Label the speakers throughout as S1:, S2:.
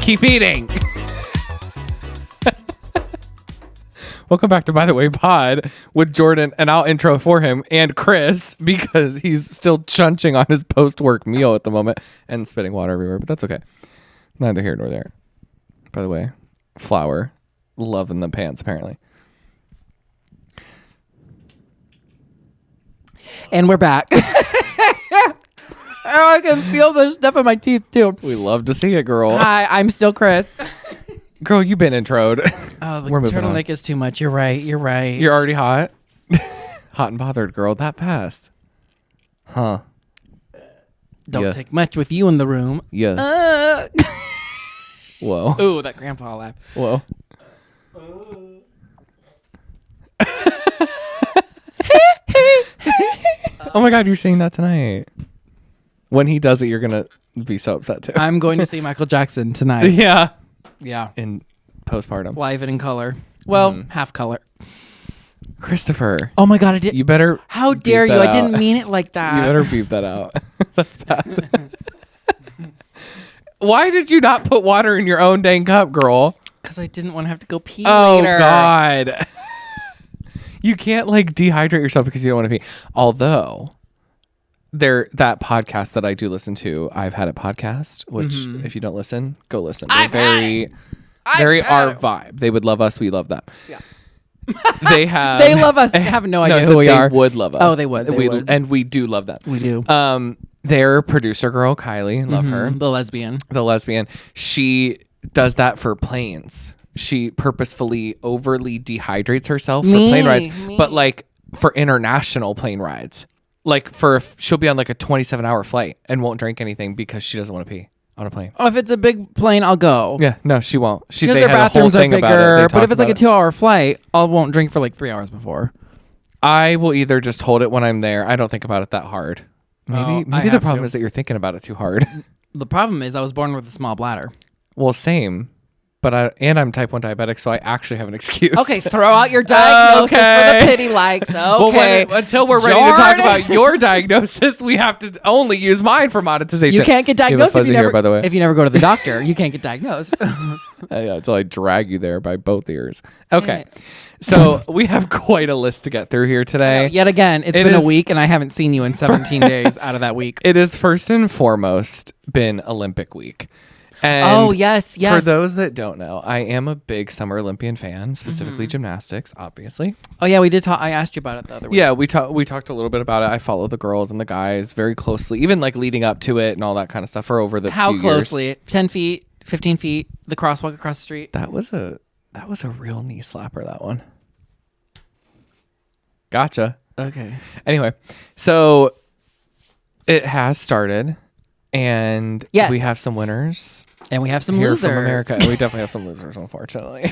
S1: Keep eating. Welcome back to By the Way Pod with Jordan, and I'll intro for him and Chris because he's still chunching on his post-work meal at the moment and spitting water everywhere, but that's okay. Neither here nor there. By the way, flour, love in the pants apparently.
S2: And we're back. Oh, I can feel the stuff in my teeth too.
S1: We love to see it, girl.
S2: Hi, I'm still Chris.
S1: Girl, you've been introed.
S2: Oh, the
S1: We're moving
S2: turtleneck is too much. You're right.
S1: You're already hot. Hot and bothered, girl. That fast. Huh.
S2: Don't take much with you in the room.
S1: Yeah. Whoa.
S2: Ooh, that grandpa laugh.
S1: Whoa. Oh my God, you're seeing that tonight. When he does it, you're going to be so upset too.
S2: I'm going to see Michael Jackson tonight.
S1: Yeah.
S2: Yeah.
S1: In postpartum.
S2: Live and in color. Well, half color.
S1: Christopher.
S2: Oh my God, I did.
S1: You better.
S2: How dare you?
S1: that
S2: I didn't
S1: out.
S2: mean it like that.
S1: You better beep that out. That's bad. Why did you not put water in your own dang cup, girl?
S2: Because I didn't want to have to go pee
S1: Oh,
S2: later.
S1: God. You can't like dehydrate yourself because you don't want to pee. Although that podcast that I do listen to, I've Had a Podcast, which if you don't listen, go listen. They're very our vibe. They would love us. We love them. Yeah. They
S2: love us. They have no idea who we are.
S1: They would love us.
S2: Oh, they would. They would.
S1: And we do love them.
S2: We do.
S1: Their producer girl, Kylie, love her.
S2: The lesbian.
S1: She does that for planes. She purposefully overly dehydrates herself for plane rides, but like for international plane rides. Like she'll be on like a 27-hour flight and won't drink anything because she doesn't want to pee on a plane.
S2: Oh, if it's a big plane, I'll go.
S1: Yeah, no, she won't.
S2: Because their bathrooms are bigger. But if it's like a 2-hour flight, I won't drink for like 3 hours before.
S1: I will either just hold it when I'm there. I don't think about it that hard. Maybe the problem is that you're thinking about it too hard.
S2: The problem is I was born with a small bladder.
S1: Well, same. But I'm type 1 diabetic, so I actually have an excuse.
S2: Okay, throw out your diagnosis for the pity likes. Okay.
S1: Well, until we're ready to talk about your diagnosis, we have to only use mine for monetization.
S2: You can't get diagnosed if you never,
S1: by the way.
S2: if you never go to the doctor. You can't get diagnosed.
S1: Yeah, until I drag you there by both ears. Okay. So we have quite a list to get through here today.
S2: Yet again, it's been a week, and I haven't seen you in 17 days out of that week.
S1: It is first and foremost been Olympic week. And
S2: yes.
S1: For those that don't know, I am a big Summer Olympian fan, specifically gymnastics, obviously.
S2: Oh yeah, we did talk. I asked you about it the other week.
S1: Yeah, we talked a little bit about it. I follow the girls and the guys very closely, even like leading up to it and all that kind of stuff for over the
S2: How
S1: few
S2: closely?
S1: years.
S2: 10 feet, 15 feet, the crosswalk across the street.
S1: That was a real knee slapper, that one. Gotcha.
S2: Okay.
S1: Anyway, so it has started, and we have some winners.
S2: And we have some
S1: here
S2: losers.
S1: From America. And we definitely have some losers, unfortunately.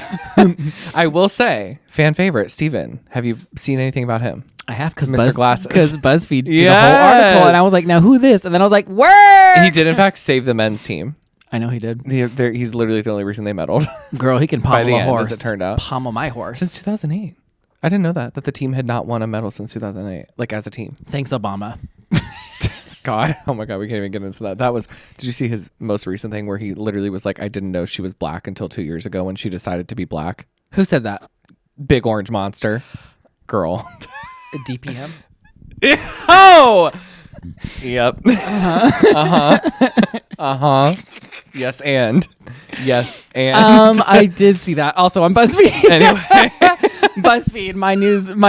S1: I will say, fan favorite, Steven. Have you seen anything about him?
S2: I have, because
S1: Mr. Glasses.
S2: Because BuzzFeed did a whole article, and I was like, now who this? And then I was like, where?
S1: He did, in fact, save the men's team.
S2: I know he did.
S1: He's literally the only reason they medaled.
S2: Girl, he can pommel a horse.
S1: As it turned out.
S2: Pommel my horse.
S1: Since 2008. I didn't know that the team had not won a medal since 2008, like as a team.
S2: Thanks, Obama.
S1: God, oh my God, we can't even get into that. Did you see his most recent thing where he literally was like, I didn't know she was black until 2 years ago when she decided to be black?
S2: Who said that?
S1: Big orange monster. Girl.
S2: DPM?
S1: Oh! Yep. Uh-huh. Yes, and.
S2: I did see that also on BuzzFeed.
S1: Anyway.
S2: BuzzFeed, my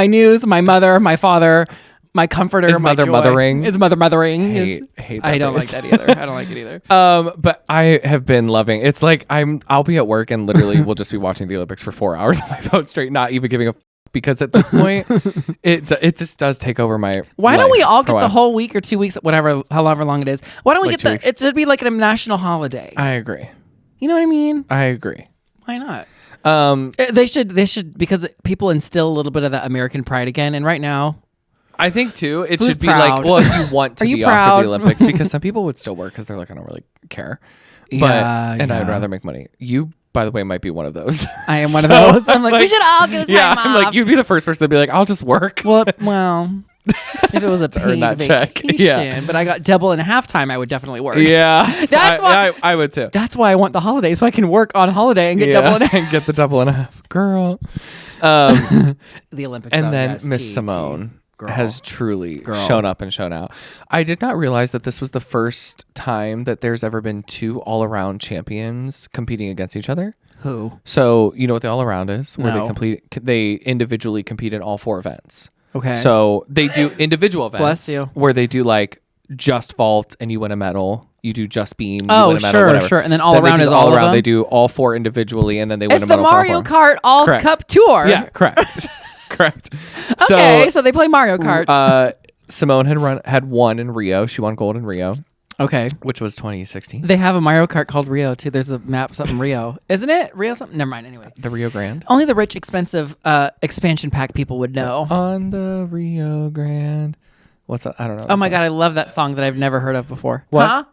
S2: news, my mother, my father, my comforter,
S1: Is
S2: my
S1: mother
S2: joy.
S1: mothering?
S2: Is mother mothering.
S1: Hate that
S2: I don't
S1: phrase.
S2: like that either. I don't like it either.
S1: But I have been loving. It's like I'll be at work and literally we'll just be watching the Olympics for 4 hours on my phone straight, not even giving a because at this point it just does take over my
S2: Why don't we all get the
S1: whole
S2: whole week or 2 weeks, however long it is? Why don't we get it should be like a national holiday.
S1: I agree.
S2: You know what I mean?
S1: I agree.
S2: Why not?
S1: They
S2: should because people instill a little bit of that American pride again, and right now
S1: I think too it
S2: Who's
S1: should be
S2: proud?
S1: like, well, if you want to
S2: Are you
S1: be off
S2: proud?
S1: of the Olympics, because some people would still work because they're like, I don't really care. I'd rather make money. You, by the way, might be one of those.
S2: I am one of those. I'm like, we should all get a time off.
S1: I'm like, you'd be the first person to be like, I'll just work.
S2: Well, If it was a paid
S1: earn that check.
S2: vacation,
S1: Yeah.
S2: but I got double and a half time, I would definitely work.
S1: Yeah.
S2: That's why
S1: I would too.
S2: That's why I want the holiday, so I can work on holiday and get double and a half.
S1: and get the double and a half. Girl.
S2: The Olympics.
S1: And
S2: though,
S1: then
S2: yes,
S1: Miss
S2: tea,
S1: Simone
S2: Girl.
S1: has truly
S2: Girl.
S1: shown up and shown out. I did not realize that this was the first time that there's ever been two all-around champions competing against each other.
S2: Who?
S1: So you know what the all-around is? Where
S2: No.
S1: they individually compete in all 4 events.
S2: Okay.
S1: So they do individual events.
S2: Bless you.
S1: Where they do like just vault and you win a medal. You do just beam. You
S2: Oh,
S1: win a medal,
S2: sure,
S1: whatever.
S2: sure. And then all
S1: they
S2: around
S1: do
S2: is
S1: the
S2: all of
S1: around.
S2: them?
S1: They do all 4 individually and then they win
S2: It's
S1: a
S2: the
S1: medal.
S2: Mario
S1: for all 4.
S2: Kart All
S1: Correct.
S2: Cup Tour.
S1: Yeah, correct. Correct.
S2: Okay, so they play Mario Kart.
S1: Simone had won in Rio. She won gold in Rio,
S2: Okay.
S1: which was 2016.
S2: They have a Mario Kart called Rio too. There's a map something Rio, isn't it? Rio something. Never mind. Anyway,
S1: The Rio Grande.
S2: only the rich, expensive expansion pack people would know.
S1: On the Rio Grande. What's that? I don't know.
S2: Oh my god, I love that song that I've never heard of before.
S1: What?
S2: Huh?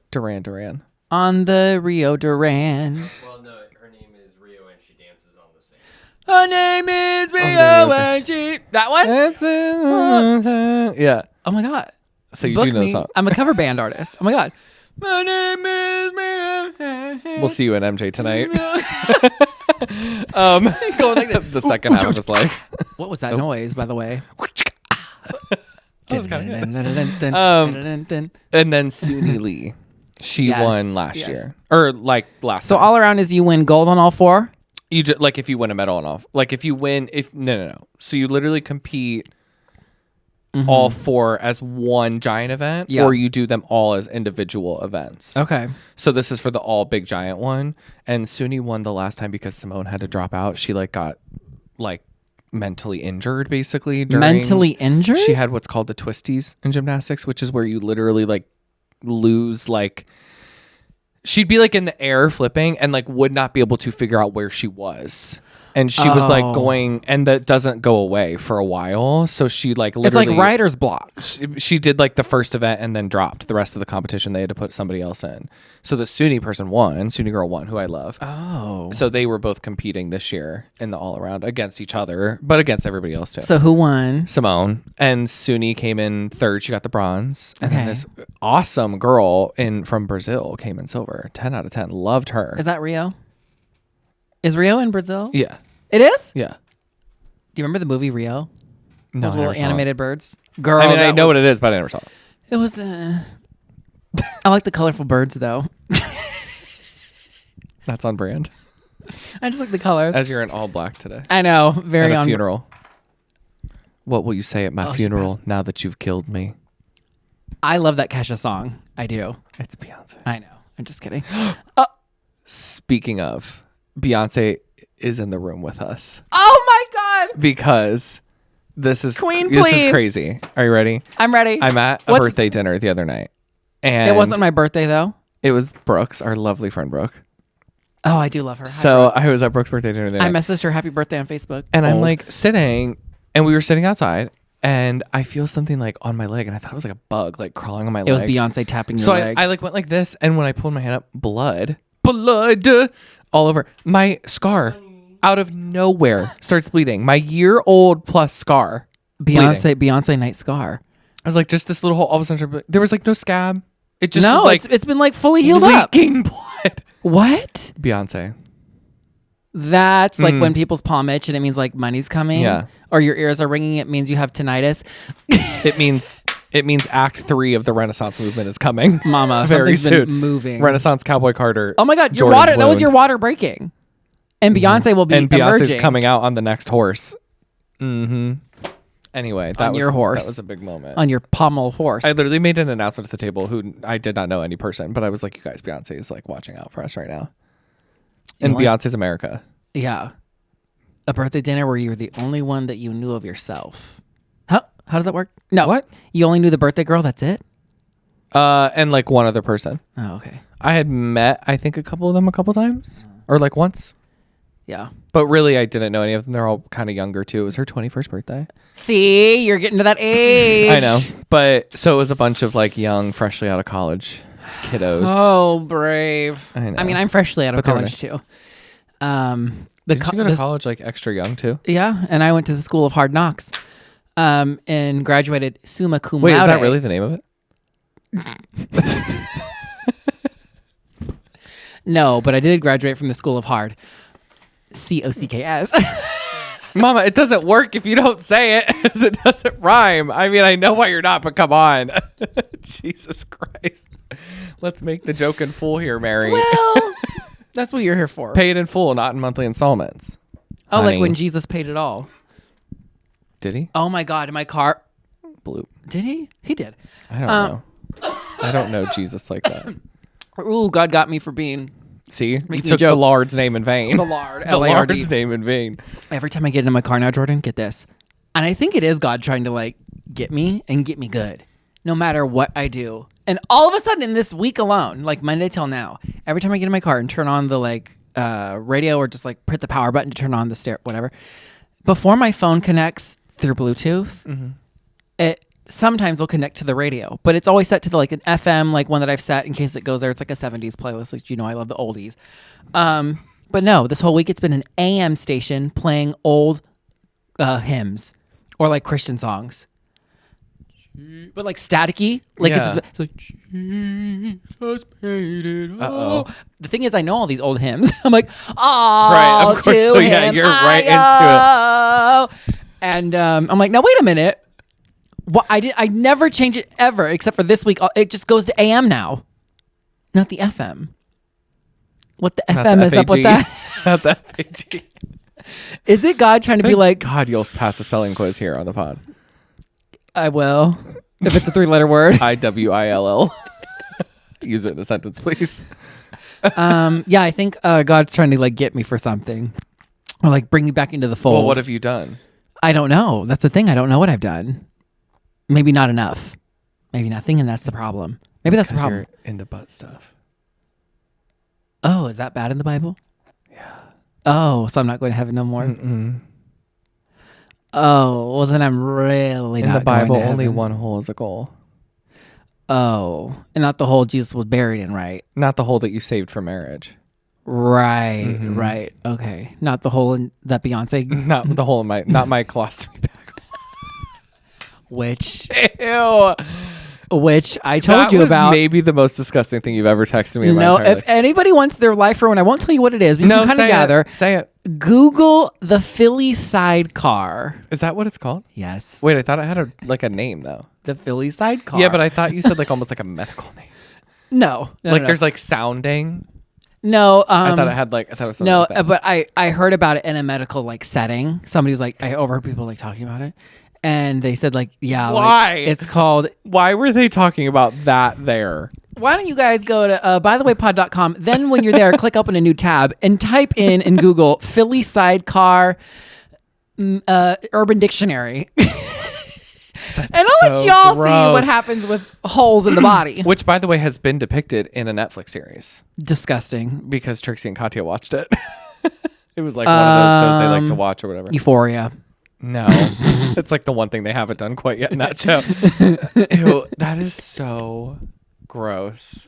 S1: Duran.
S2: On the Rio Duran.
S3: Well, no, her name is Rio and she dances on the same.
S2: Her name is Rio
S1: Rio
S2: and she. That one?
S1: That's it. Yeah.
S2: Oh my god.
S1: So you
S2: Book
S1: do know the
S2: me.
S1: song.
S2: I'm a cover band artist. Oh my god. My name is Rio.
S1: We'll see you at MJ tonight.
S2: Going like this.
S1: The second half of his life.
S2: What was that noise, by the way?
S1: That was kinda good.
S2: Dun-dun-dun-dun-dun-dun-dun.
S1: And then Suni Lee. She
S2: Yes,
S1: won last
S2: yes.
S1: year. Or like last
S2: So
S1: time.
S2: all around is you win gold on all 4?
S1: You just like if you win a medal and off. Like if you win no. So you literally compete all 4 as one giant event
S2: Yeah.
S1: or you do them all as individual events.
S2: Okay.
S1: So this is for the all big giant one and Suni won the last time because Simone had to drop out. She like got like mentally injured basically
S2: Mentally injured?
S1: She had what's called the twisties in gymnastics, which is where you literally like lose like she'd be like in the air flipping and like would not be able to figure out where she was. And she was like going, and that doesn't go away for a while. So she like literally.
S2: It's like writer's block.
S1: She did like the first event and then dropped the rest of the competition. They had to put somebody else in. So the Suni person won, Suni girl won, who I love.
S2: Oh.
S1: So they were both competing this year in the all around against each other, but against everybody else too.
S2: So who won?
S1: Simone and Suni came in third. She got the bronze. And then
S2: Okay.
S1: this awesome girl from Brazil came in silver. 10 out of 10. Loved her.
S2: Is that Rio? Is Rio in Brazil?
S1: Yeah.
S2: It is?
S1: Yeah.
S2: Do you remember the movie Rio?
S1: No,
S2: The
S1: I
S2: little
S1: never saw it.
S2: animated birds? Girl,
S1: I mean, I
S2: that
S1: know
S2: was-
S1: what it is, but I never saw it.
S2: It was. I like the colorful birds though.
S1: That's on brand.
S2: I just like the colors.
S1: As you're in all black today.
S2: I know, very
S1: At a
S2: on
S1: funeral. What will you say at my
S2: Oh, she
S1: funeral now that you've killed me?
S2: I love that Kesha song. I do.
S1: It's Beyonce.
S2: I know. I'm just kidding.
S1: Speaking of, Beyonce is in the room with us
S2: Oh my god!
S1: because this is
S2: Queen,
S1: this
S2: please.
S1: is crazy. Are you ready?
S2: I'm ready.
S1: I'm at a
S2: What's-
S1: birthday dinner the other night. And
S2: It wasn't my birthday though.
S1: it was Brooks, our lovely friend Brooke.
S2: Oh, I do love her. Hi,
S1: So
S2: Brooke.
S1: I was at Brooke's birthday dinner the other
S2: I
S1: night.
S2: messaged her happy birthday on Facebook.
S1: And I'm
S2: Old.
S1: like sitting, and we were sitting outside, and I feel something like on my leg, and I thought it was like a bug like crawling on my leg.
S2: It was Beyonce tapping your
S1: So
S2: leg.
S1: I like went like this, and when I pulled my hand up, blood all over my scar. Out of nowhere, starts bleeding. My year-old plus scar.
S2: Beyonce night scar.
S1: I was like, just this little hole. All of a sudden, there was like no scab. It just
S2: No,
S1: was like
S2: it's been like fully healed up.
S1: leaking blood.
S2: What?
S1: Beyonce.
S2: That's like when people's palm itch and it means like money's coming.
S1: Yeah.
S2: Or your ears are ringing. It means you have tinnitus.
S1: It means Act 3 of the Renaissance movement is coming.
S2: Mama,
S1: very
S2: something's been
S1: soon.
S2: moving.
S1: Renaissance Cowboy Carter.
S2: Oh my God, your
S1: Jordan
S2: water. That was
S1: Bloom.
S2: your water breaking. And Beyonce will be
S1: And Beyonce's
S2: emerging.
S1: coming out on the next horse. Mm-hmm. Anyway, that
S2: On
S1: was
S2: your horse.
S1: That was a big moment.
S2: on your pommel horse.
S1: I literally made an announcement at the table who I did not know any person, but I was like, you guys, Beyonce is like watching out for us right now. And
S2: know what?
S1: Beyonce's America.
S2: Yeah. A birthday dinner where you were the only one that you knew of yourself. How does that work? No.
S1: What?
S2: You only knew the birthday girl? That's it?
S1: And like one other person.
S2: Oh, okay.
S1: I had met, I think, a couple of them a couple times or like once,
S2: Yeah.
S1: but really I didn't know any of them. They're all kind of younger too. It was her 21st birthday.
S2: See, you're getting to that age.
S1: I know. But so it was a bunch of like young, freshly out of college kiddos.
S2: Oh, brave.
S1: I know.
S2: I mean, I'm freshly out of
S1: But they were
S2: college too.
S1: Did you go to college like extra young too?
S2: Yeah, and I went to the School of Hard Knocks. and graduated summa cum
S1: Wait,
S2: laude.
S1: is that really the name of it?
S2: No, but I did graduate from the School of Hard. COCKS.
S1: Mama, it doesn't work if you don't say it, 'cause it doesn't rhyme. I mean, I know why you're not, but come on. Jesus Christ. Let's make the joke in full here, Mary.
S2: Well, that's what you're here for.
S1: Pay it in full, not in monthly installments.
S2: Oh,
S1: honey.
S2: like when Jesus paid it all.
S1: Did he?
S2: Oh my God, in my car.
S1: Bloop.
S2: Did he? He did.
S1: I don't know. I don't know Jesus like that.
S2: Ooh, God got me for being
S1: See, you
S2: Making a
S1: took the
S2: joke.
S1: Lord's name in vain.
S2: the Lord.
S1: The
S2: L-A-R-D.
S1: Lord's name in vain.
S2: Every time I get into my car now, Jordan, get this. And I think it is God trying to like get me and get me good, no matter what I do. And all of a sudden in this week alone, like Monday till now, every time I get in my car and turn on the like radio or just like hit the power button to turn on the stereo, whatever, before my phone connects through Bluetooth, it sometimes will connect to the radio, but it's always set to the, like an FM, like one that I've set in case it goes there. It's like a 70s playlist. Like, you know, I love the oldies. But no, this whole week it's been an AM station playing old hymns or like Christian songs. But like staticky, like
S1: Yeah.
S2: it's like Jesus paid it
S1: Uh-oh.
S2: all. The thing is, I know all these old hymns. I'm like, oh,
S1: Right, of course.
S2: to
S1: So, yeah,
S2: him
S1: you're right
S2: I owe. And I'm like, now wait a minute. What I never change it ever except for this week. It just goes to AM now, not the FM. What the
S1: Not
S2: FM
S1: the
S2: is up with
S1: FAG.
S2: that?
S1: Not the FAG.
S2: Is it God trying to be like,
S1: God, you'll pass a spelling quiz here on the pod.
S2: I will, if it's a 3-letter word.
S1: IWILL. Use it in a sentence, please.
S2: Yeah, I think God's trying to like get me for something, or like bring me back into the fold.
S1: Well, what have you done?
S2: I don't know. That's the thing. I don't know what I've done. Maybe not enough. Maybe nothing, and that's the problem. Maybe that's the
S1: 'Cause
S2: problem.
S1: you're into butt stuff.
S2: Oh, is that bad in the Bible? Yeah. Oh, so I'm not going to heaven no more.
S1: Mm-mm.
S2: Oh, well then I'm really
S1: In
S2: not
S1: the Bible,
S2: going to
S1: only
S2: heaven.
S1: one hole is a goal.
S2: Oh, and not the hole Jesus was buried in, right?
S1: Not the hole that you saved for marriage.
S2: Right, right. Okay, not the hole in that Beyonce,
S1: Not the hole in not my colostomy bag.
S2: which
S1: Ew.
S2: I told
S1: That
S2: you
S1: was
S2: about.
S1: maybe the most disgusting thing you've ever texted me in my
S2: No,
S1: entire
S2: if anybody wants their life ruined, I won't tell you what it is. But you
S1: No,
S2: can kind of
S1: say
S2: gather.
S1: it. Say it.
S2: Google the Philly sidecar.
S1: Is that what it's called?
S2: Yes,
S1: Wait, I thought it had a name though.
S2: the Philly sidecar.
S1: Yeah, but I thought you said like almost like a medical name.
S2: no,
S1: Like
S2: no.
S1: there's like sounding.
S2: no.
S1: I thought it had like I thought it was something
S2: No,
S1: like that.
S2: but I heard about it in a medical like setting. Somebody was like, I overheard people like talking about it, and they said like, yeah, like,
S1: Why?
S2: it's called.
S1: Why were they talking about that there?
S2: Why don't you guys go to bythewaypod.com? Then when you're there, click open a new tab and type in Google Philly sidecar Urban Dictionary. And I'll let
S1: so
S2: y'all see
S1: gross.
S2: what happens with holes in the body.
S1: Which, by the way, has been depicted in a Netflix series
S2: Disgusting.
S1: because Trixie and Katya watched it. It was like one of those shows they like to watch or whatever.
S2: Euphoria.
S1: No, it's like the one thing they haven't done quite yet in that show. Ew, that is so gross.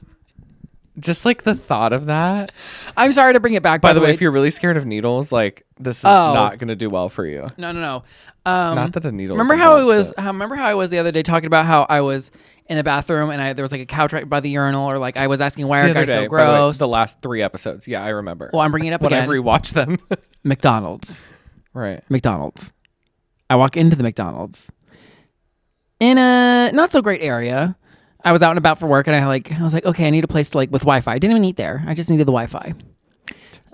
S1: Just like the thought of that.
S2: I'm sorry to bring it back.
S1: By the way, if you're really scared of needles, like this is not going to do well for you.
S2: no.
S1: Not that a needle.
S2: Remember
S1: is
S2: how I
S1: involved,
S2: was?
S1: but-
S2: Remember how I was the other day talking about how I was in a bathroom and there was like a couch right by the urinal, or like I was asking why
S1: the
S2: are
S1: other
S2: guys
S1: day,
S2: so
S1: by the way,
S2: gross?
S1: the last 3 episodes. Yeah, I remember.
S2: Well, I'm bringing it up
S1: when
S2: again.
S1: I rewatched them.
S2: McDonald's.
S1: Right.
S2: McDonald's. I walk into the McDonald's in a not so great area. I was out and about for work, and I was like, okay, I need a place to like with Wi-Fi. I didn't even eat there. I just needed the Wi-Fi,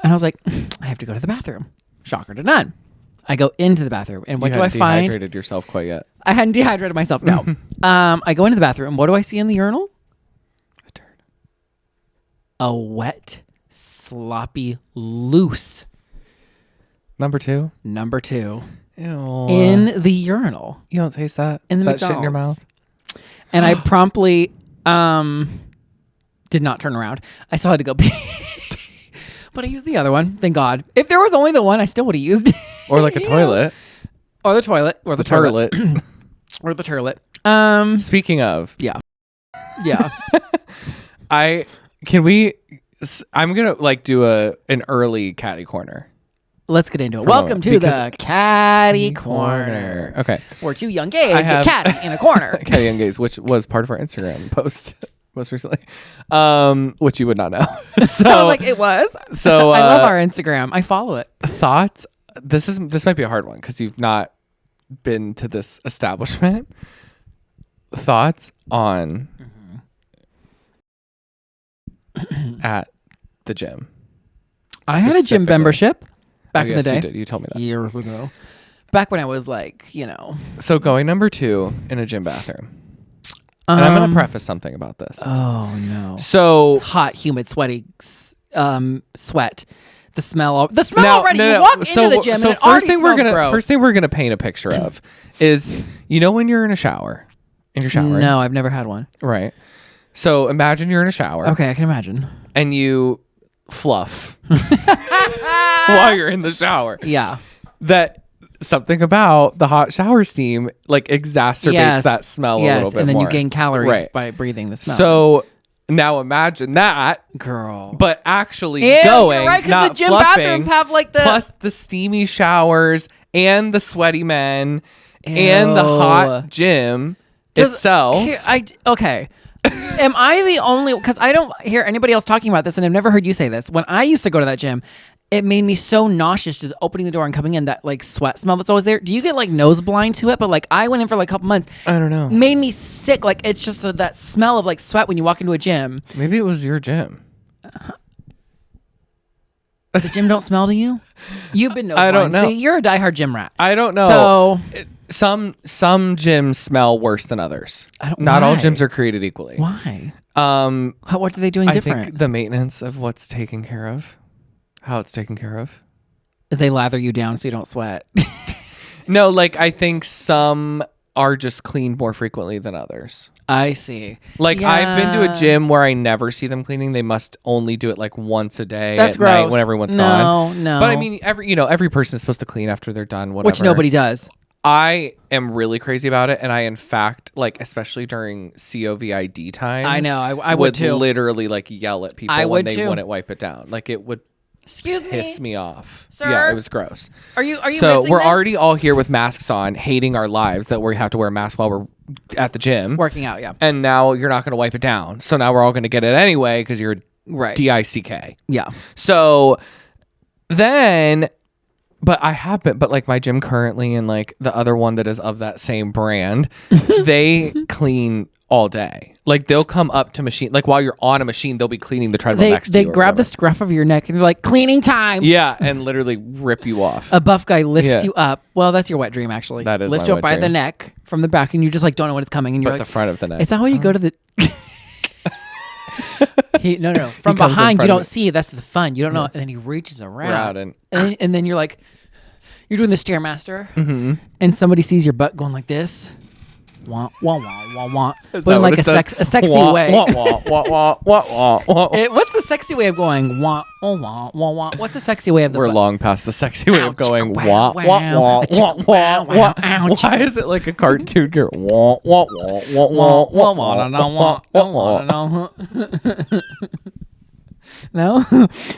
S2: and I was like, I have to go to the bathroom. Shocker to none. I go into the bathroom, and what
S1: you
S2: do I
S1: hadn't
S2: find?
S1: dehydrated yourself quite yet.
S2: I hadn't dehydrated myself. No. I go into the bathroom. What do I see in the urinal?
S1: A turd.
S2: A wet, sloppy, loose
S1: Number 2.
S2: number 2
S1: Ew.
S2: in the urinal.
S1: You don't taste that?
S2: In the
S1: that shit in your
S2: McDonald's.
S1: mouth?
S2: And I promptly did not turn around. I still had to go pee. But I used the other one. Thank God. If there was only the one, I still would have used it.
S1: Or like a toilet.
S2: Or the toilet. Or the
S1: Turlet.
S2: Or the turlet.
S1: Speaking of,
S2: Yeah.
S1: I'm gonna like do an early catty corner.
S2: Let's get into it.
S1: For a
S2: Welcome
S1: moment,
S2: to the
S1: because-
S2: Catty Corner.
S1: Okay.
S2: Where two young gays
S1: I
S2: get
S1: have-
S2: catty in a corner.
S1: Catty and Gaze, which was part of our Instagram post most recently, which you would not know. So
S2: I was like, it was.
S1: So
S2: I love our Instagram. I follow it.
S1: thoughts. This might be a hard one because you've not been to this establishment. Thoughts on at the gym.
S2: I had a gym
S1: Specifically.
S2: membership back
S1: Oh,
S2: in
S1: yes,
S2: the day.
S1: You did. You told me that.
S2: Years ago. Back when I was like,
S1: So going number 2 in a gym bathroom. And I'm going to preface something about this.
S2: Oh no.
S1: So
S2: Hot, humid, sweaty sweat. The smell
S1: now,
S2: already.
S1: no,
S2: You
S1: no,
S2: walk
S1: so,
S2: into the gym
S1: so
S2: and it already smells gross.
S1: first thing we're gonna paint a picture of is when you're in a shower,
S2: No, I've never had one.
S1: right? So imagine you're in a shower,
S2: Okay, I can imagine.
S1: and you fluff while you're in the shower.
S2: Yeah.
S1: That something about the hot shower steam like exacerbates
S2: Yes.
S1: that smell a
S2: Yes,
S1: little bit
S2: and then
S1: more.
S2: you gain calories
S1: Right.
S2: by breathing the smell.
S1: So now imagine that,
S2: girl.
S1: but actually
S2: Ew,
S1: going,
S2: you're right, 'cause
S1: not
S2: the gym
S1: fluffing,
S2: bathrooms have like the
S1: plus the steamy showers and the sweaty men and the hot gym itself.
S2: Okay. Am I the only? Because I don't hear anybody else talking about this, and I've never heard you say this. When I used to go to that gym, it made me so nauseous just opening the door and coming in, that like sweat smell that's always there. Do you get like nose blind to it? But like I went in for like a couple months.
S1: I don't know.
S2: Made me sick. Like it's just that smell of like sweat when you walk into a gym.
S1: Maybe it was your gym.
S2: The gym don't smell to you? You've been nose
S1: I don't
S2: blind.
S1: know.
S2: See, you're a diehard gym rat.
S1: I don't know.
S2: So
S1: Some gyms smell worse than others.
S2: I don't-
S1: Not all
S2: why?
S1: gyms are created equally.
S2: why?
S1: What
S2: What are they doing
S1: I
S2: different?
S1: think the maintenance of what's taken care of, how it's taken care of.
S2: They lather you down so you don't sweat.
S1: No, like I think some are just cleaned more frequently than others.
S2: I see.
S1: Like I've been to
S2: Yeah.
S1: a gym where I never see them cleaning. They must only do it like once a day
S2: That's
S1: at night
S2: gross.
S1: when everyone's
S2: No,
S1: gone.
S2: no.
S1: But I mean, every person is supposed to clean after they're done. Whatever.
S2: Which nobody does.
S1: I am really crazy about it, and I in fact like especially during COVID times.
S2: I know, I would too.
S1: Literally like yell at people
S2: I
S1: when
S2: would
S1: they
S2: too.
S1: wouldn't wipe it down. Like it would
S2: Excuse
S1: piss me off.
S2: Sir?
S1: Yeah, it was gross.
S2: Are you
S1: So
S2: missing
S1: we're
S2: this?
S1: already all here with masks on, hating our lives that we have to wear masks while we're at the gym.
S2: working out? Yeah.
S1: And now you're not going to wipe it down. So now we're all going to get it anyway because you're
S2: Right.
S1: DICK.
S2: Yeah.
S1: So then, but I have been, but like my gym currently and like the other one that is of that same brand, they clean all day. Like they'll come up to machine, like while you're on a machine, they'll be cleaning the treadmill next to
S2: They
S1: you. or
S2: grab the
S1: whatever.
S2: scruff of your neck and they're like, cleaning time.
S1: Yeah, and literally rip you off.
S2: A buff guy lifts
S1: Yeah.
S2: you up. Well, that's your wet dream, actually.
S1: That is
S2: Lifts
S1: my
S2: you up
S1: wet
S2: by the
S1: dream.
S2: neck from the back, and you just like don't know when it's coming, and you're
S1: But
S2: like,
S1: the front of the neck.
S2: is that how you go to the? No. From
S1: comes in
S2: behind, you
S1: front of
S2: don't
S1: me.
S2: see. That's the fun. You don't know, and then he reaches around,
S1: Around
S2: and then you're like, you're doing the stairmaster, and somebody sees your butt going like this. Wah, wah, wah, wah, wah.
S1: Is
S2: But
S1: that
S2: in
S1: what
S2: like
S1: it
S2: a
S1: does?
S2: sexy
S1: Wah,
S2: way.
S1: wah, wah, wah, wah, wah, wah.
S2: What's the sexy way of going? Wah, oh, wah, wah, wah. What's the sexy way of the
S1: We're
S2: butt?
S1: long past the sexy way of
S2: Ouch,
S1: going
S2: wow,
S1: wah, wah,
S2: wow.
S1: wah,
S2: Achoo,
S1: wah, wah,
S2: wow,
S1: wah.
S2: wow, ouch.
S1: Why is it like a cartoon here? Wah, wah, wah, wah, wah, wah, wah, wah, wah.
S2: No,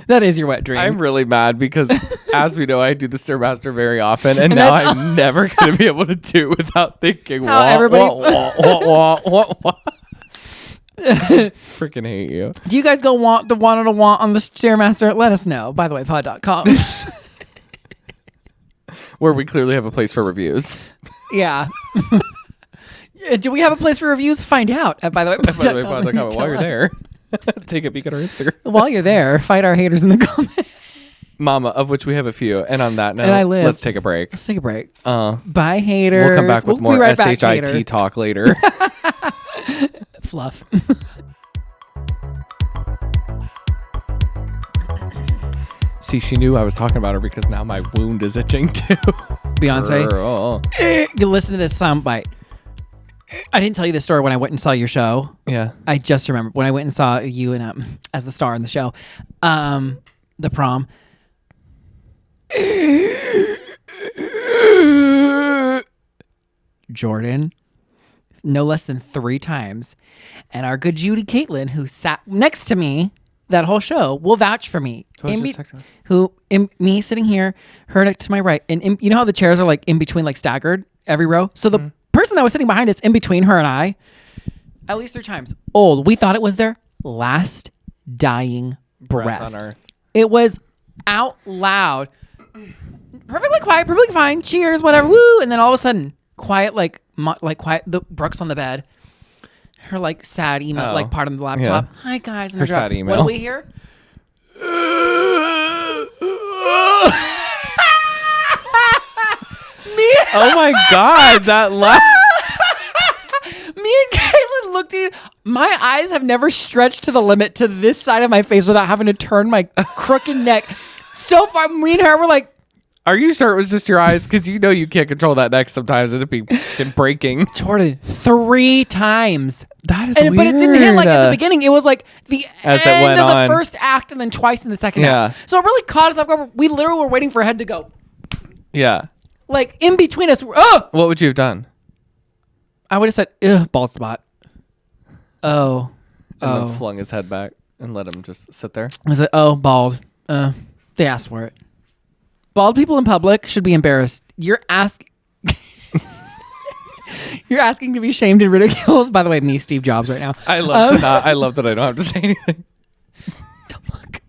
S2: that is your wet dream.
S1: I'm really mad because, as we know, I do the Stairmaster very often, and
S2: And
S1: now
S2: that's-
S1: I'm never going to be able to do it without thinking
S2: How
S1: wah,
S2: everybody-
S1: wah, wah, wah, wah, wah. Freaking hate you.
S2: Do you guys go want on the Stairmaster? Let us know. By the way, pod.com.
S1: Where we clearly have a place for reviews.
S2: Yeah. Do we have a place for reviews? Find out at by the way,
S1: By the way, pod.com. While you're there, take a peek at our Instagram.
S2: While you're there, fight our haters in the comments.
S1: Mama, of which we have a few. And on that note,
S2: And I live.
S1: let's take a break.
S2: Let's take a break.
S1: Bye
S2: Bye, haters.
S1: We'll come back with
S2: We'll
S1: more
S2: be right back,
S1: SHIT
S2: hater.
S1: talk later.
S2: Fluff.
S1: See, she knew I was talking about her because now my wound is itching too.
S2: Beyonce.
S1: Girl.
S2: You listen to this soundbite. I didn't tell you this story when I went and saw your show.
S1: Yeah.
S2: I just remember when I went and saw you and as the star in the show, the prom. Jordan, no less than 3 times, and our good Judy Caitlin, who sat next to me that whole show will vouch for me.
S1: Who was just texting?
S2: Me sitting here, her next to my right, and you know how the chairs are like in between, like staggered every row. So the person that was sitting behind us, in between her and I, at least 3 times, old. We thought it was their last dying breath
S1: on earth.
S2: It was out loud, perfectly quiet, perfectly fine. Cheers, whatever, woo. And then all of a sudden, quiet, like quiet. Brooke's on the bed. Her like sad email, like part of the laptop.
S1: Yeah.
S2: Hi guys. And
S1: Her sad email.
S2: What do we hear?
S1: Oh my God, that laugh.
S2: Me and Caitlin looked at you. My eyes have never stretched to the limit to this side of my face without having to turn my crooked neck so far. Me and her were like,
S1: Are you sure it was just your eyes? Because you know you can't control that neck sometimes. It'd be fucking breaking.
S2: Jordan, 3 times.
S1: That is
S2: But it didn't hit like at the
S1: weird.
S2: beginning. It was like the
S1: As it
S2: end
S1: went
S2: of the
S1: on.
S2: first act and then twice in the second
S1: Yeah.
S2: act. So it really caught us off guard. We literally were waiting for her head to go.
S1: Yeah.
S2: Like in between us. Oh!
S1: What would you have done?
S2: I would have said, ugh, bald spot. Oh.
S1: And then flung his head back and let him just sit there.
S2: I was like, oh, bald. They asked for it. Bald people in public should be embarrassed. You're asking to be shamed and ridiculed. By the way, me, Steve Jobs, right now.
S1: I love I love that I don't have to say anything.
S2: Don't look.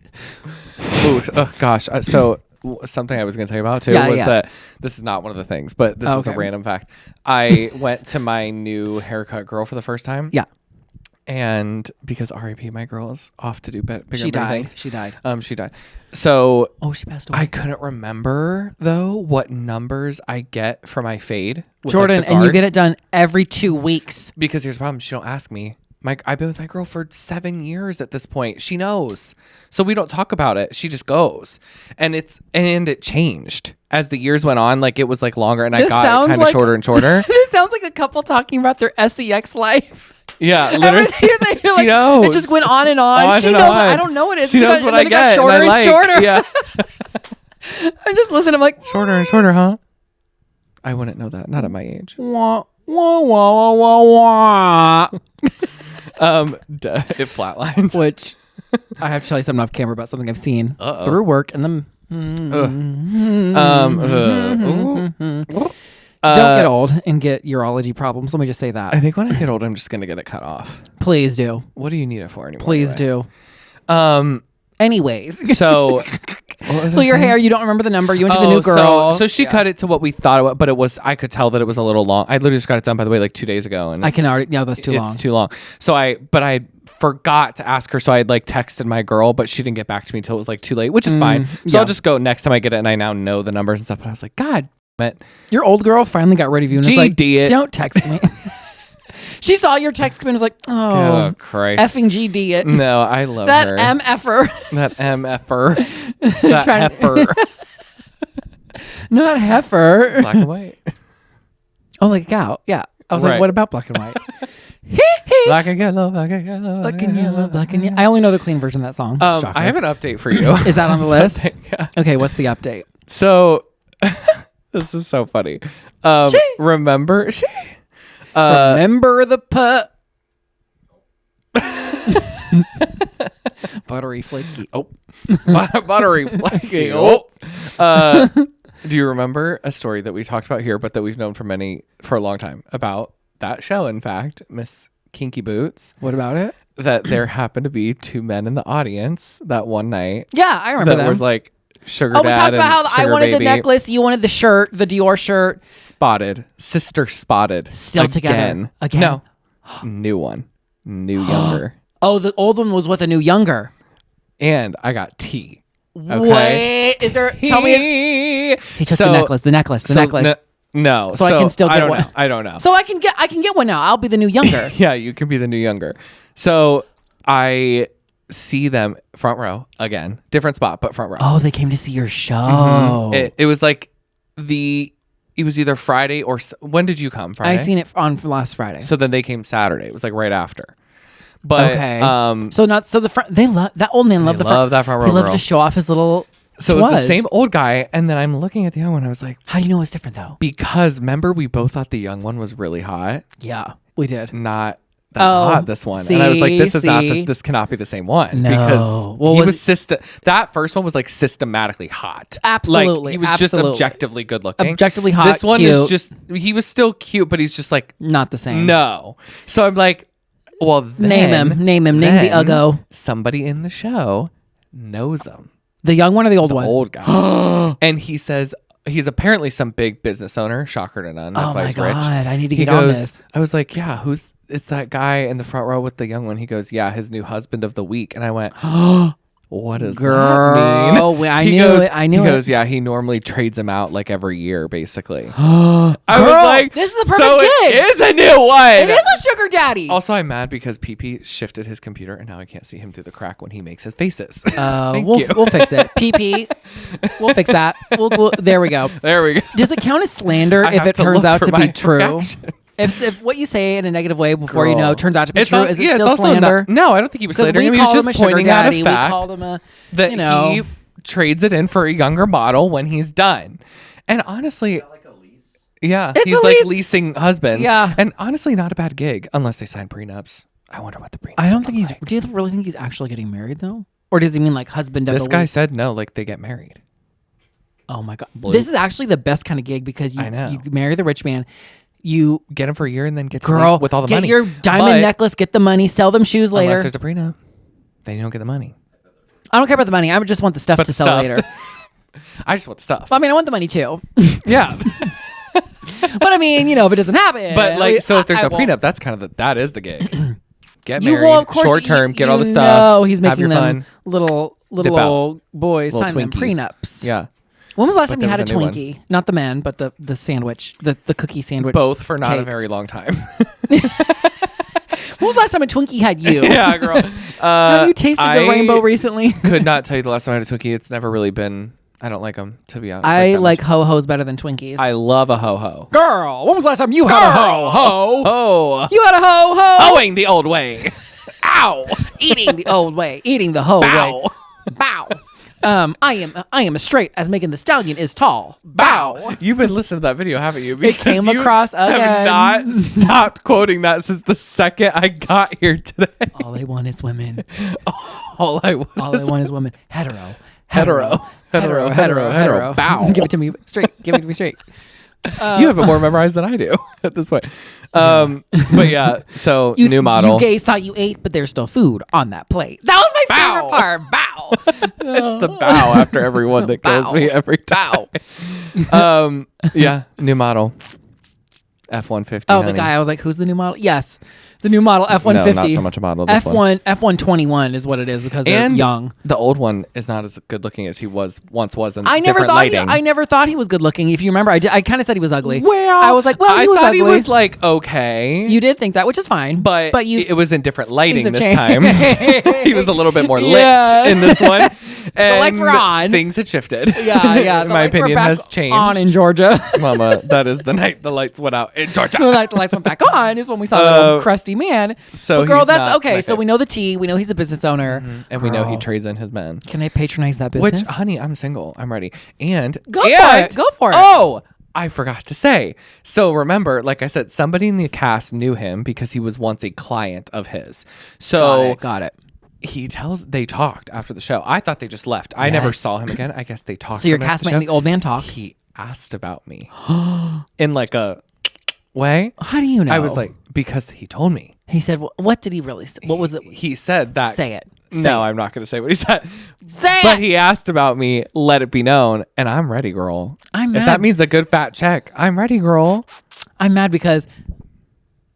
S1: Ooh, oh gosh. So something I was going to tell you about too was that this is not one of the things, but this is a random fact. I went to my new haircut girl for the first time.
S2: Yeah.
S1: And because R.I.P. my girl is off to do bigger
S2: She died.
S1: things.
S2: She died.
S1: She died. So
S2: She passed away.
S1: I couldn't remember though what numbers I get for my fade. With,
S2: Jordan,
S1: like, the
S2: and you
S1: guard.
S2: get it done every 2 weeks.
S1: Because here's the problem. She don't ask me. I've been with my girl for 7 years at this point. She knows. So we don't talk about it. She just goes. And it changed as the years went on. Like it was like longer and I
S2: This
S1: got
S2: sounds
S1: kind of
S2: like-
S1: shorter and shorter.
S2: This sounds like a couple talking about their SEX life.
S1: Yeah, literally.
S2: Everything,
S1: She
S2: like,
S1: knows.
S2: It just went on and on. She
S1: and
S2: knows.
S1: on.
S2: I don't know what it is.
S1: She knows what I
S2: and then it
S1: get.
S2: got shorter
S1: and, I
S2: and
S1: like.
S2: shorter.
S1: Yeah.
S2: I'm just listening. I'm like,
S1: Shorter and shorter, huh? I wouldn't know that. Not at my age.
S2: wah, wah, wah, wah, wah.
S1: It flatlines.
S2: Which I have to tell you something off camera about something I've seen
S1: Uh-oh.
S2: through work and then don't get old and get urology problems. Let me just say
S1: I
S2: that.
S1: think when I get old, I'm just gonna get it cut off.
S2: Please do.
S1: What do you need it for anymore?
S2: Please
S1: anyway?
S2: do. Anyways.
S1: So.
S2: So your hair, you don't remember the number. You went to the new girl.
S1: So she cut it to what we thought it was, but it was, I could tell that it was a little long. I literally just got it done, by the way, like 2 days ago. And
S2: I can already, no, that's too long.
S1: It's too long. So I forgot to ask her. So I like texted my girl, but she didn't get back to me until it was like too late, which is fine. So
S2: yeah.
S1: I'll just go next time I get it. And I now know the numbers and stuff. But I was like, God damn it.
S2: Your old girl finally got rid of you and was like,
S1: GD it.
S2: don't text me. She saw your text come in and was like,
S1: Oh, Christ.
S2: effing GD it.
S1: No, I love
S2: That
S1: her.
S2: MFer.
S1: That MFer. That heifer.
S2: Not heifer.
S1: Black and white.
S2: Oh, like a cow. Yeah. I was
S1: Right.
S2: like, what about black and white?
S1: Black and yellow, black and yellow.
S2: Black and yellow, black and yellow. I only know the clean version of that song. Shocker.
S1: I have an update for you.
S2: Is that on the list?
S1: Something, yeah.
S2: Okay, what's the update?
S1: So, this is so funny. Remember?
S2: Remember the put. Buttery flaky. Oh.
S1: Buttery flaky. Oh. Do you remember a story that we talked about here, but that we've known for a long time about that show? In fact, Miss Kinky Boots.
S2: What about it?
S1: That there happened to be 2 men in the audience that one night.
S2: Yeah, I remember
S1: that
S2: them.
S1: was like sugar
S2: we
S1: dad
S2: talked about how
S1: and
S2: I
S1: sugar
S2: wanted the
S1: baby.
S2: necklace, you wanted the shirt, the Dior shirt.
S1: Spotted. Sister spotted.
S2: Still together. Again?
S1: No. New one. New younger.
S2: Oh, the old one was with a new younger.
S1: And I got tea. Okay.
S2: Wait, is there? Tell me. He took the necklace. The necklace.
S1: No.
S2: So I can still get
S1: don't
S2: one.
S1: know. I don't know.
S2: So I can get one now. I'll be the new younger.
S1: Yeah, you can be the new younger. So I see them front row again. Different spot, but front row.
S2: Oh, they came to see your show.
S1: It was like it was either Friday or when did you come? Friday?
S2: I seen it on last Friday.
S1: So then they came Saturday. It was like right after. But
S2: okay. So the front. They love that old man. Loved the front.
S1: love that front row
S2: He loved
S1: girl.
S2: to show off his little.
S1: So it was the same old guy, and then I'm looking at the young one. I was like,
S2: How do you know it's different though?
S1: because remember we both thought the young one was really hot.
S2: Yeah, we did.
S1: Not that hot, this one. And I was like, this is not, this cannot be the same one.
S2: No.
S1: Because
S2: Well,
S1: he
S2: was
S1: that first one was like systematically hot.
S2: Absolutely.
S1: Like, he was just objectively good looking.
S2: Objectively hot,
S1: This one
S2: cute.
S1: is just, he was still cute, but he's just like,
S2: not the same.
S1: no. So I'm like, well, then,
S2: Name him. Name the Uggo.
S1: Somebody in the show knows him.
S2: The young one or the old one?
S1: Old guy. And he says, he's apparently some big business owner. Shocker to none. That's why he's rich.
S2: I need to
S1: He
S2: get on
S1: goes,
S2: this.
S1: I was like, yeah, it's that guy in the front row with the young one. He goes, yeah, his new husband of the week. And I went, what does that mean?
S2: Oh, I
S1: He
S2: knew
S1: goes-
S2: it. I knew
S1: He
S2: it.
S1: goes, yeah, he normally trades him out like every year, basically.
S2: I
S1: I was like,
S2: this is the perfect
S1: so
S2: gig.
S1: it is a new one.
S2: It is a sugar daddy.
S1: Also, I'm mad because PP shifted his computer and now I can't see him through the crack when he makes his faces.
S2: We'll fix it. PP. We'll fix that. There we go.
S1: There we go.
S2: Does it count as slander
S1: I
S2: if
S1: have
S2: it
S1: to
S2: turns
S1: look
S2: out
S1: for
S2: to
S1: my
S2: be true?
S1: reactions.
S2: If what you say in a negative way before you know
S1: Girl.
S2: turns out to be
S1: It's
S2: true,
S1: also-
S2: is it
S1: yeah, it's
S2: still
S1: also
S2: slander?
S1: no, I don't think he was
S2: Because
S1: slandering
S2: we
S1: him. He was
S2: called him
S1: just
S2: a sugar
S1: pointing out
S2: daddy.
S1: a
S2: We
S1: fact
S2: called him a
S1: that
S2: you know.
S1: he trades it in for a younger model when he's done. And honestly,
S3: Like a lease.
S1: yeah,
S2: It's
S1: he's
S2: a
S1: like
S2: lease.
S1: leasing husbands.
S2: Yeah.
S1: And honestly, not a bad gig unless they sign prenups. I wonder what the prenup
S2: I don't think
S1: look
S2: he's.
S1: like.
S2: Do you really think he's actually getting married though, or does he mean like husband of
S1: This
S2: the
S1: guy
S2: week?
S1: said no, like they get married.
S2: Oh my god, this is actually the best kind of gig because
S1: I know.
S2: you marry the rich man, you
S1: Get him for a year and then get to
S2: girl
S1: leave with all the
S2: get
S1: money.
S2: your diamond
S1: But
S2: necklace, get the money, sell them shoes
S1: unless
S2: later.
S1: there's a prenup, then you don't get the money.
S2: I don't care about the money. I just want the stuff
S1: But
S2: to
S1: the
S2: sell
S1: stuff.
S2: later.
S1: I just want the stuff.
S2: I mean, I want the money too.
S1: Yeah.
S2: But I mean, if it doesn't happen,
S1: But like, so if there's
S2: I
S1: no
S2: won't.
S1: prenup, that's kind of that is the gig. Get
S2: You
S1: married,
S2: will, of course,
S1: short term, get all the
S2: you
S1: stuff.
S2: know he's
S1: have
S2: making
S1: your
S2: them
S1: fun.
S2: little
S1: Dip out.
S2: old boys
S1: Little
S2: sign them
S1: Twinkies.
S2: prenups.
S1: Yeah.
S2: When was the last
S1: But
S2: time you
S1: there
S2: had a
S1: was a new one.
S2: Twinkie? Not the man, but the sandwich, the cookie sandwich.
S1: Both for not a
S2: cake.
S1: very long time.
S2: When was the last time a Twinkie had you?
S1: Yeah, girl.
S2: Have you tasted the rainbow recently?
S1: Could not tell you the last time I had a Twinkie. It's never really been. I don't like them, to be honest.
S2: I
S1: that
S2: like
S1: much.
S2: ho-hos better than Twinkies.
S1: I love a ho-ho.
S2: Girl, when was the last time you had a ho-ho?
S1: Oh.
S2: You had a ho-ho?
S1: Hoeing the old way. Ow.
S2: Eating the old way. Eating the ho
S1: Bow.
S2: way. Bow. I am as straight as Megan the Stallion is tall.
S1: Bow. You've been listening to that video, haven't you? Because
S2: came
S1: you
S2: across
S1: have
S2: again.
S1: not stopped quoting that since the second I got here today.
S2: All I want is women.
S1: All I want
S2: All I
S1: is
S2: want is women. Hetero.
S1: hetero. Bow.
S2: Give it to me straight. Give it to me straight.
S1: You have it more memorized than I do at this point. But yeah, so new model.
S2: You gays thought you ate, but there's still food on that plate. That was my
S1: Bow.
S2: favorite part. Bow.
S1: It's the bow after everyone that kills
S2: Bow.
S1: me every time. Yeah, new model. F-150.
S2: Oh,
S1: honey.
S2: the guy. I was like, who's the new model? Yes. The new model F-150.
S1: No, not so much a model. This one.
S2: F-121 is what it is because they're
S1: And
S2: young.
S1: the old one is not as good looking as he once was in
S2: I never
S1: different
S2: thought
S1: lighting.
S2: I never thought he was good looking. If you remember, I kind of said he was ugly.
S1: Well,
S2: I was like, well,
S1: I
S2: he was
S1: thought
S2: ugly.
S1: he was like okay.
S2: You did think that, which is fine.
S1: but
S2: you,
S1: it was in different lighting
S2: have
S1: this
S2: changed.
S1: time. He was a little bit more lit
S2: Yeah.
S1: in this one. And
S2: lights were on.
S1: Things had shifted.
S2: yeah.
S1: In my
S2: lights were
S1: opinion,
S2: back
S1: has changed.
S2: on in Georgia.
S1: Mama, that is the night the lights went out in Georgia.
S2: The lights went back on is when we saw that old crusty man.
S1: So
S2: but girl,
S1: he's
S2: that's
S1: not
S2: okay.
S1: my
S2: So we know the tea. We know he's a business owner.
S1: And we know he
S2: Girl.
S1: trades in his men.
S2: Can I patronize that business?
S1: Which, honey, I'm single. I'm ready. And
S2: Go for it. Go for it.
S1: Oh, I forgot to say. So remember, like I said, somebody in the cast knew him because he was once a client of his. So
S2: got it.
S1: they talked after the show. I thought they just left. I never
S2: Yes.
S1: saw him again. I guess they talked.
S2: So your
S1: to him after
S2: castmate and the
S1: show.
S2: old man talk.
S1: He asked about me in like a way.
S2: How do you know?
S1: I was like, because he told me.
S2: he said, what did he really say? What was it?
S1: He said that.
S2: Say it. Say
S1: No,
S2: it.
S1: I'm not going to say what he said.
S2: Say
S1: But
S2: it.
S1: he asked about me, let it be known, and I'm ready, girl.
S2: I'm
S1: If
S2: mad.
S1: that means a good fat check, I'm ready, girl.
S2: I'm mad because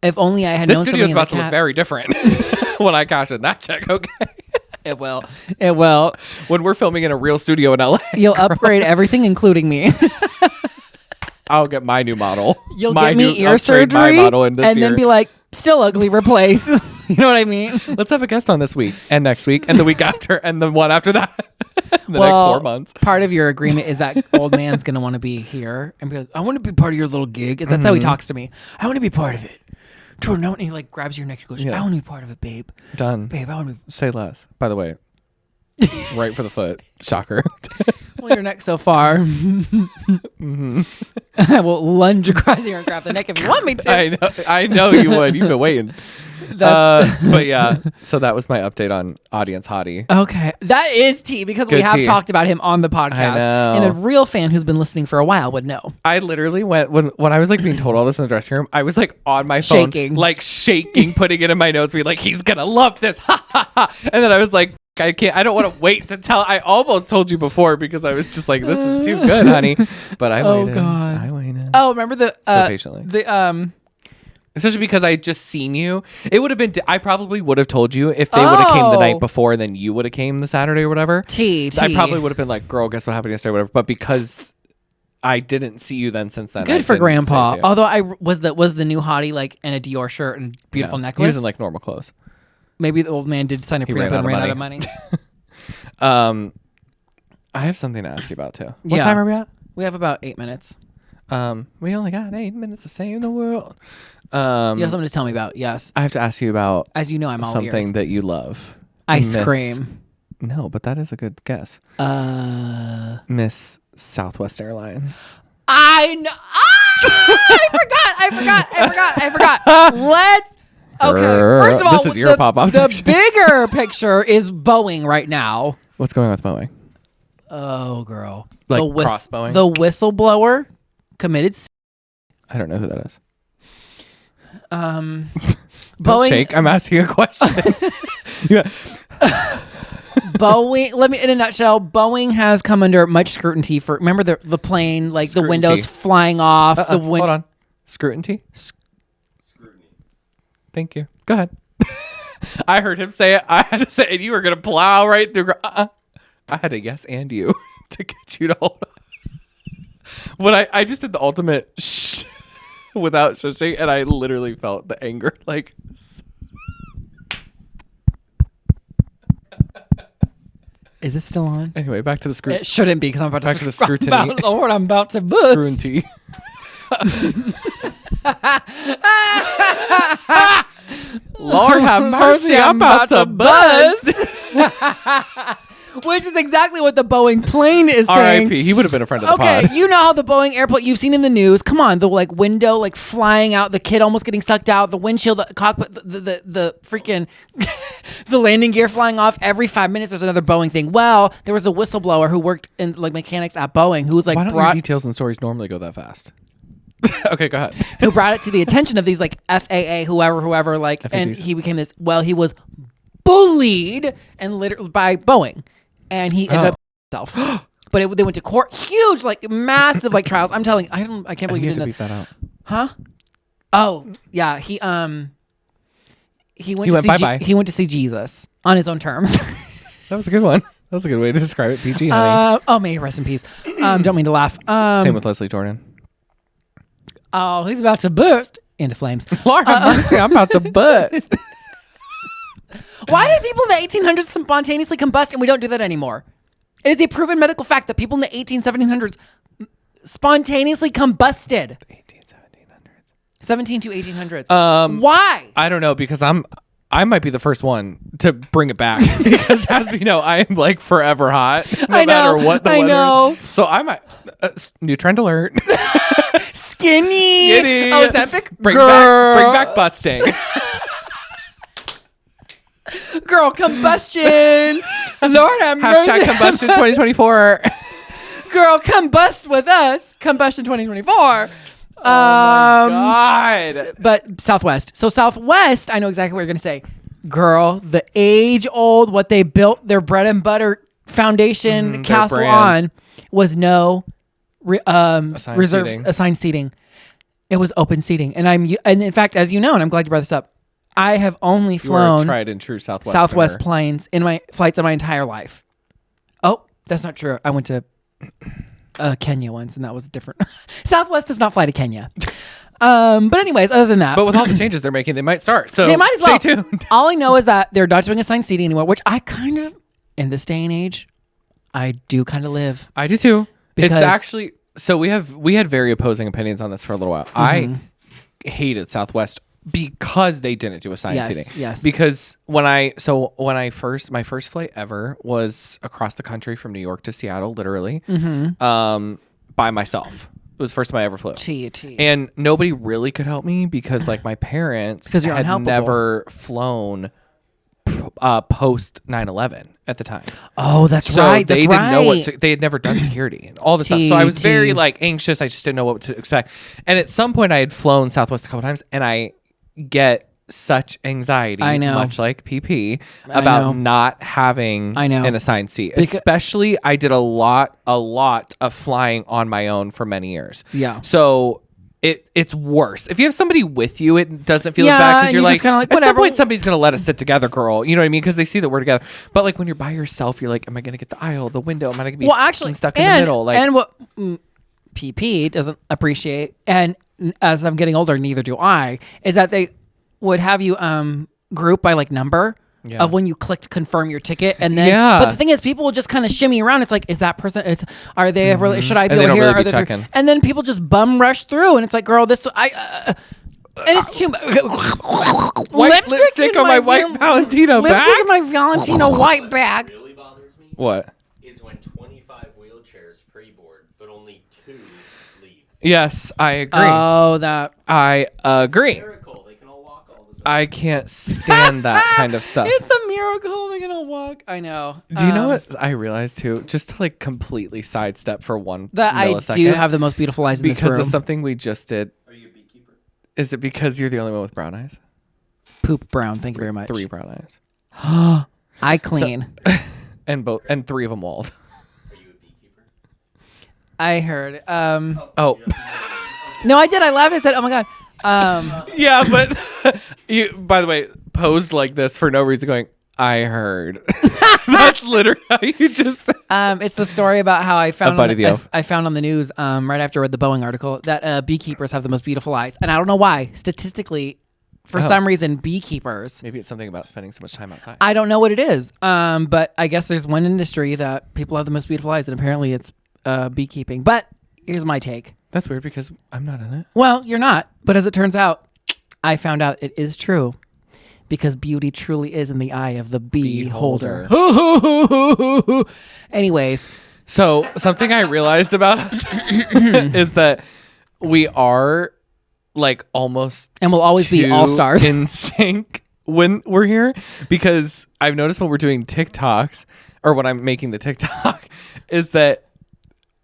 S2: if only I had
S1: This
S2: known
S1: studio's
S2: something
S1: about to look very different when I cash in that check, okay?
S2: It will. It will.
S1: When we're filming in a real studio in LA,
S2: You'll upgrade everything, including me.
S1: I'll get my new model.
S2: You'll
S1: My
S2: get me
S1: new-
S2: ear
S1: I'll trade
S2: surgery
S1: my model in this
S2: and
S1: year.
S2: then be like, still ugly, replace. You know what I mean?
S1: Let's have a guest on this week and next week and the week after and the one after that. The next 4 months.
S2: Part of your agreement is that old man's going to want to be here and be like, I want to be part of your little gig. That's how he talks to me. I want to be part of it. Jordan, and he like grabs your neck and goes,
S1: Yeah.
S2: I want to be part of it, babe.
S1: Done.
S2: Babe, I want to be.
S1: Say less. By the way, right for the foot. Shocker.
S2: Well, your neck's so far. I will lunge across here and grab the neck if you want me to.
S1: I know you would. You've been waiting. But yeah, so that was my update on Audience Hottie.
S2: Okay, that is tea because we
S1: Good
S2: have
S1: tea.
S2: talked about him on the podcast,
S1: know.
S2: and a real fan who's been listening for a while would know.
S1: I literally went when I was like being told all this in the dressing room. I was like on my phone, shaking, putting it in my notes, being like, "He's gonna love this," ha ha ha. And then I was like, I don't want to wait to tell. I almost told you before because I was just like, "This is too good, honey." But I waited.
S2: God.
S1: I waited.
S2: Oh, remember the
S1: So patiently. Especially because I had just seen you. It would have been. I probably would have told you if they would have came the night before, then you would have came the Saturday or whatever.
S2: Tea.
S1: I probably would have been like, "Girl, guess what happened yesterday?" Whatever. But because I didn't see you then since then.
S2: Good for Grandpa. Although I was the new hottie like in a Dior shirt and beautiful necklace.
S1: He was in like normal clothes.
S2: Maybe the old man did sign a prenup and ran out of money.
S1: I have something to ask you about too. What
S2: Yeah.
S1: time are we at?
S2: We have about 8 minutes.
S1: We only got 8 minutes to save the world.
S2: You have something to tell me about? Yes.
S1: I have to ask you about
S2: As you know, I'm all
S1: something
S2: ears.
S1: that you love.
S2: Ice
S1: Miss-
S2: cream.
S1: No, but that is a good guess. Miss Southwest Airlines.
S2: I know. I forgot. Let's. Okay. First of all,
S1: This is your pop-off
S2: the
S1: section.
S2: bigger picture is Boeing right now.
S1: What's going on with Boeing?
S2: Oh, girl.
S1: Like
S2: the
S1: cross Boeing?
S2: The whistleblower committed.
S1: I don't know who that is.
S2: Don't
S1: Don't shake. I'm asking a question. Yeah.
S2: Boeing. Let me, in a nutshell, Boeing has come under much scrutiny for. Remember the plane, like the windows flying off.
S1: Hold on. Scrutiny.
S3: Scrutiny.
S1: Thank you. Go ahead. I heard him say it. I had to say it. And you were gonna plow right through. I had to yes and you to get you to hold on. When I just did the ultimate shh without shushing, and I literally felt the anger. Like.
S2: Is it still on?
S1: Anyway, back to the scrutiny.
S2: It shouldn't be because I'm about to.
S1: Back to the scrutiny.
S2: Lord, I'm about to bust.
S1: Scrutiny. Lord have mercy, I'm about to bust.
S2: Which is exactly what the Boeing plane is saying.
S1: R.I.P. He would have been a friend of the
S2: Okay,
S1: pod.
S2: you know how the Boeing airplane you've seen in the news. Come on, the like window like flying out, the kid almost getting sucked out, the windshield, the cockpit, the freaking the landing gear flying off every 5 minutes. There's another Boeing thing. Well, there was a whistleblower who worked in like mechanics at Boeing who was like
S1: Why don't your details and stories normally go that fast? Okay, go ahead.
S2: who brought it to the attention of these like FAA whoever like, and
S1: FATs.
S2: he became this. Well, he was bullied and literally by Boeing, and he ended up himself. But they went to court, huge, like massive, like trials. I'm telling, I can't believe
S1: You
S2: you
S1: had to
S2: didn't.
S1: beat that out.
S2: Huh? Oh yeah, he went
S1: He
S2: to
S1: went
S2: see
S1: bye-bye.
S2: he went to see Jesus on his own terms.
S1: That was a good one. That was a good way to describe it. PG, honey.
S2: Oh, may he rest in peace. Don't mean to laugh.
S1: Same with Leslie Jordan.
S2: Oh, he's about to burst into flames.
S1: Lord have mercy, I'm about to bust.
S2: Why did people in the 1800s spontaneously combust and we don't do that anymore? It is a proven medical fact that people in the 1700s spontaneously combusted. 17 to 1800s. Why?
S1: I don't know because I might be the first one to bring it back because as we know, I am like forever hot no
S2: I know,
S1: matter what the
S2: I
S1: weather.
S2: know.
S1: So I might new trend alert.
S2: Skinny. Oh, Ozempic?
S1: Bring
S2: Girl.
S1: back busting.
S2: Girl, combustion. Lord have mercy.
S1: Hashtag combustion 2024.
S2: Girl, combust with us. Combustion 2024.
S1: Oh my God.
S2: But Southwest. So Southwest, I know exactly what you're going to say. Girl, the age-old, what they built their bread and butter foundation
S1: their
S2: castle
S1: brand.
S2: on was reserved
S1: seating.
S2: assigned seating. It was open seating. And in fact, as you know, and I'm glad you brought this up, I have only
S1: You are a
S2: flown
S1: tried and true Southwest.
S2: Southwest planes in my flights of my entire life. Oh, that's not true. I went to Kenya once, and that was different. Southwest does not fly to Kenya. But anyways, other than that,
S1: But with all the changes they're making, they might start. So
S2: they might as well.
S1: stay tuned.
S2: All I know is that they're not doing assigned seating anymore, which I kind of, in this day and age, I do kind of live.
S1: I do too. It's
S2: Because-
S1: actually so we had very opposing opinions on this for a little while. I hated Southwest because they didn't do assigned
S2: Yes,
S1: seating.
S2: yes.
S1: Because my first flight ever was across the country from New York to Seattle, literally, by myself. It was the first time I ever flew.
S2: T.
S1: And nobody really could help me because like my parents
S2: 'Cause you're
S1: had
S2: unhelpable.
S1: never flown post 9/11 at the time.
S2: Oh, that's
S1: So
S2: right.
S1: they
S2: That's
S1: didn't know
S2: right.
S1: they had never done security and all this stuff. So I was very
S2: T.
S1: like anxious. I just didn't know what to expect. And at some point I had flown Southwest a couple times and I get such anxiety,
S2: I know.
S1: much like PP,
S2: I
S1: about
S2: know.
S1: not having
S2: I know.
S1: an assigned seat. Especially I did a lot of flying on my own for many years.
S2: Yeah.
S1: So it's worse. If you have somebody with you, it doesn't feel as
S2: Yeah,
S1: bad because
S2: and
S1: you're
S2: you're
S1: like,
S2: just kinda like,
S1: at some
S2: whatever.
S1: point somebody's going to let us sit together, girl. You know what I mean? Because they see that we're together. But like when you're by yourself, you're like, am I going to get the aisle, the window? Am I going to be
S2: Well, actually,
S1: stuck in the middle? Like,
S2: and what PP doesn't appreciate, and as I'm getting older, neither do I, is that they would have you group by like number
S1: Yeah.
S2: of when you clicked confirm your ticket, and then
S1: Yeah.
S2: but the thing is, people will just kind of shimmy around. It's like, is that person? Are they? Really, should I be
S1: And they
S2: over
S1: don't
S2: here?
S1: really
S2: Are
S1: be
S2: they through?
S1: checking.
S2: And then people just bum rush through, and it's like, girl, this and it's too much.
S1: white lipstick on my white Valentino
S2: lipstick
S1: bag?
S2: in my Valentino white bag.
S3: really bothers me
S1: What?
S3: is when 25 wheelchairs pre-board, but only 2 leave.
S1: Yes, I agree.
S2: Oh, that.
S1: I agree.
S3: Miracle, they can all walk all the time.
S1: I can't stand that kind of stuff.
S2: It's a miracle they're gonna walk. I know.
S1: Do you know what I realized too? Just to like completely sidestep for one
S2: That I
S1: millisecond,
S2: do have the most beautiful eyes in this
S1: because
S2: room.
S1: of something we just did.
S3: Are you a beekeeper?
S1: Is it because you're the only one with brown eyes?
S2: Poop brown. Thank you very much.
S1: 3 brown eyes,
S2: I clean.
S1: and 3 of them walled.
S3: Are you a beekeeper?
S2: I heard.
S1: Oh,
S2: No, I did. I laughed. I said, "Oh my god."
S1: yeah, but you. By the way, posed like this for no reason, going. I heard. That's literally how you just.
S2: It's the story about how I found
S1: Buddy
S2: on
S1: the
S2: the,
S1: Elf.
S2: I found on the news right after I read the Boeing article that beekeepers have the most beautiful eyes, and I don't know why. Statistically, for some reason, beekeepers.
S1: Maybe it's something about spending so much time outside.
S2: I don't know what it is, but I guess there's one industry that people have the most beautiful eyes, and apparently it's beekeeping. But here's my take.
S1: That's weird because I'm not in it.
S2: Well, you're not, but as it turns out, I found out it is true. Because beauty truly is in the eye of the beholder. Anyways.
S1: So something I realized about us is that we are like almost
S2: And we'll always be
S1: too
S2: all-stars.
S1: in sync when we're here, because I've noticed when we're doing TikToks or when I'm making the TikTok is that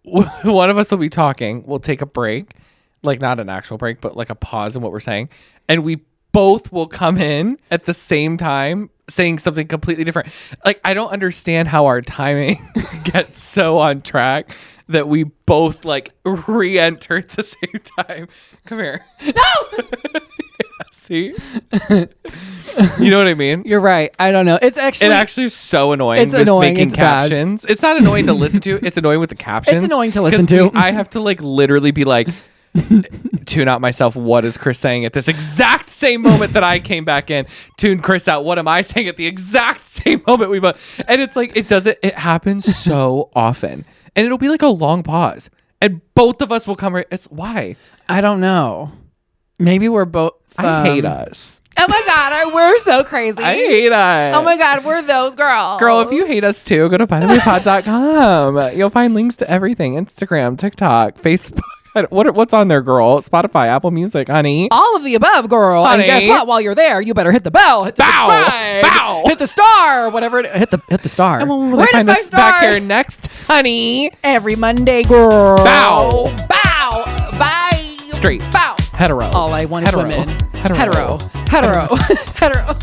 S1: one of us will be talking, we'll take a break, like not an actual break, but like a pause in what we're saying, and we both will come in at the same time saying something completely different. Like, I don't understand how our timing gets so on track that we both like re-enter at the same time. Come here.
S2: No!
S1: Yeah, see? You know what I mean?
S2: You're right. I don't know. It's actually...
S1: It actually is so annoying
S2: It's
S1: with
S2: annoying.
S1: making
S2: It's bad.
S1: captions. It's not annoying to listen to. It's annoying with the captions.
S2: It's annoying to listen
S1: 'Cause
S2: to.
S1: I have to like literally be like, tune out myself. What is Chris saying at this exact same moment that I came back in? Tune Chris out. What am I saying at the exact same moment we both? And it's like, it happens so often. And it'll be like a long pause. And both of us will come. It's why?
S2: I don't know. Maybe we're both...
S1: I hate us.
S2: Oh my God, we're so crazy.
S1: I hate us.
S2: Oh my God, we're those girls.
S1: Girl, if you hate us too, go to bythewaypod.com. You'll find links to everything. Instagram, TikTok, Facebook. What's on there, girl? Spotify, Apple Music, honey.
S2: All of the above, girl.
S1: Honey.
S2: And guess what? While you're there, you better hit the bell, hit the
S1: Bow.
S2: subscribe,
S1: Bow.
S2: hit the star, whatever. Hit the star.
S1: We'll
S2: Where does
S1: find
S2: my
S1: us
S2: star?
S1: back here next, honey.
S2: Every Monday, girl.
S1: Bow.
S2: Bow. Bye.
S1: Straight.
S2: Bow.
S1: Hetero.
S2: All I want is
S1: Hetero.
S2: women.
S1: Hetero.
S2: Hetero. Hetero. Hetero.